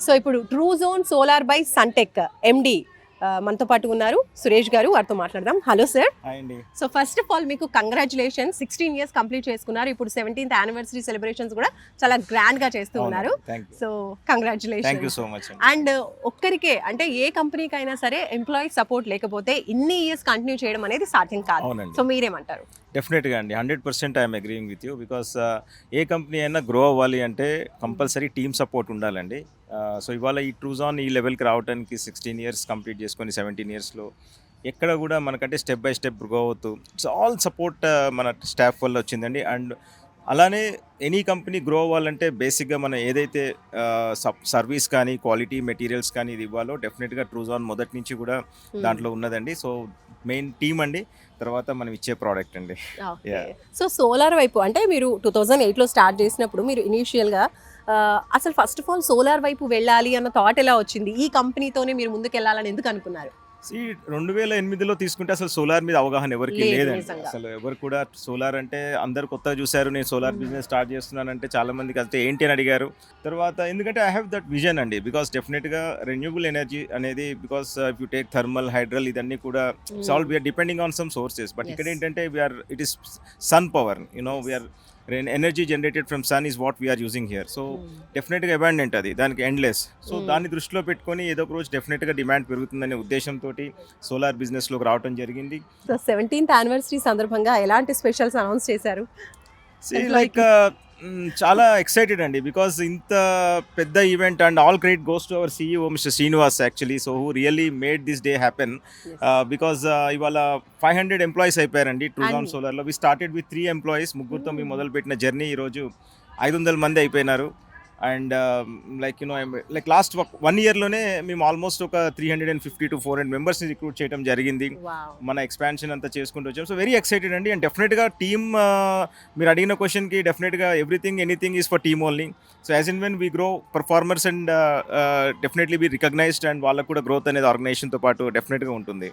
So ఇప్పుడు true zone solar by Suntech MD మనతో పాటు ఉన్నారు సురేష్ గారు, వారితో మాట్లాడదాం. Hello sir. అండి. సో ఫస్ట్ ఆఫ్ ఆల్ మీకు కంగ్రాచులేషన్, 16 years కంప్లీట్ చేసుకున్నారు. ఇప్పుడు 17th anniversary సెలబ్రేషన్స్ కూడా చాలా గ్రాండ్ గా చేస్తూ ఉన్నారు. So congratulation. So much. And ఒక్కరికే అంటే ఏ కంపెనీకి అయినా సరే ఎంప్లాయీ సపోర్ట్ లేకపోతే ఇన్ని ఇయర్స్ కంటిన్యూ చేయడం అనేది సాధ్యం కాదు. సో మీరేమంటారు? డెఫినెట్గా అండి, 100% I'm agreeing with you. Because A company అయినా గ్రో అవ్వాలి అంటే కంపల్సరీ టీమ్ సపోర్ట్ ఉండాలండి. సో ఇవాళ ఈ ట్రూజాన్ ఈ లెవెల్కి రావడానికి 16 years కంప్లీట్ చేసుకొని 17 yearsలో ఎక్కడ కూడా మనకంటే స్టెప్ బై స్టెప్ గ్రో అవుతూ ఇట్స్ ఆల్ సపోర్ట్ మన స్టాఫ్ వల్ల వచ్చిందండి. అండ్ అలానే ఎనీ కంపెనీ గ్రో అవ్వాలంటే బేసిక్గా మనం ఏదైతే సర్వీస్ కానీ క్వాలిటీ మెటీరియల్స్ కానీ ఇది ఇవ్వాలో డెఫినెట్గా ట్రూజాన్ మొదటి నుంచి కూడా దాంట్లో ఉన్నదండి. సో మెయిన్ టీమ్ అండి, తర్వాత మనం ఇచ్చే ప్రోడక్ట్ అండి. సో సోలార్ వైపు అంటే మీరు 2008లో స్టార్ట్ చేసినప్పుడు మీరు ఇనీషియల్గా అసలు ఫస్ట్ ఆఫ్ ఆల్ సోలార్ వైపు వెళ్ళాలి అన్న థాట్ ఎలా వచ్చింది? ఈ కంపెనీతోనే మీరు ముందుకు వెళ్ళాలని ఎందుకు అనుకున్నారు? 2008లో తీసుకుంటే అసలు సోలార్ మీద అవగాహన ఎవరికి లేదండి. అసలు ఎవరు కూడా సోలార్ అంటే అందరు కొత్తగా చూశారు. నేను సోలార్ బిజినెస్ స్టార్ట్ చేస్తున్నానంటే చాలా మందికి అయితే ఏంటి అని అడిగారు. తర్వాత ఎందుకంటే ఐ హ్యావ్ దట్ విజన్ అండి. బికాస్ డెఫినెట్గా రెన్యూబుల్ ఎనర్జీ అనేది because if you take thermal, hydel ఇదన్నీ కూడా it's all we are depending on some sources. But ఇక్కడ ఏంటంటే it is sun power, we are energy generated from sun is what we are using here. So డెఫినెట్గా abundant అది, దానికి endless. So దాన్ని దృష్టిలో పెట్టుకొని ఏదో ఒక రోజు డెఫినెట్గా డిమాండ్ పెరుగుతుందనే ఉద్దేశంతో సోలార్ బిజినెస్లోకి రావడం జరిగింది. సో 17th anniversary సందర్భంగా ఎలాంటి స్పెషల్స్ అనౌన్స్ చేశారు? లైక్ చాలా ఎక్సైటెడ్ అండి, బికాస్ ఇంత పెద్ద event and all credit goes to our CEO mister Srinivas actually. So who really made this day happen. Because ఇవాళ 500 employees అయిపోయారండి ట్రూజాన్ సోలార్లో. వి స్టార్టెడ్ విత్ 3 employees, ముగ్గురుతో మేము మొదలుపెట్టిన జర్నీ ఈరోజు 500 మంది అయిపోయినారు. అండ్ లైక్ లాస్ట్ 1 yearలోనే మేము ఆల్మోస్ట్ ఒక 350 to 400 members రిక్రూట్ చేయడం జరిగింది. మన ఎక్స్పాన్షన్ అంతా చేసుకుంటూ వచ్చాం. సో వెరీ ఎక్సైటెడ్ అండి. అండ్ డెఫినెట్గా టీమ్, మీరు అడిగిన క్వశ్చన్కి డెఫినెట్గా anything is for team only. So as in when we grow performers and definitely be recognised, and వాళ్ళకు కూడా గ్రోత్ అనేది ఆర్గనైజేషన్తో పాటు డెఫినెట్గా ఉంటుంది.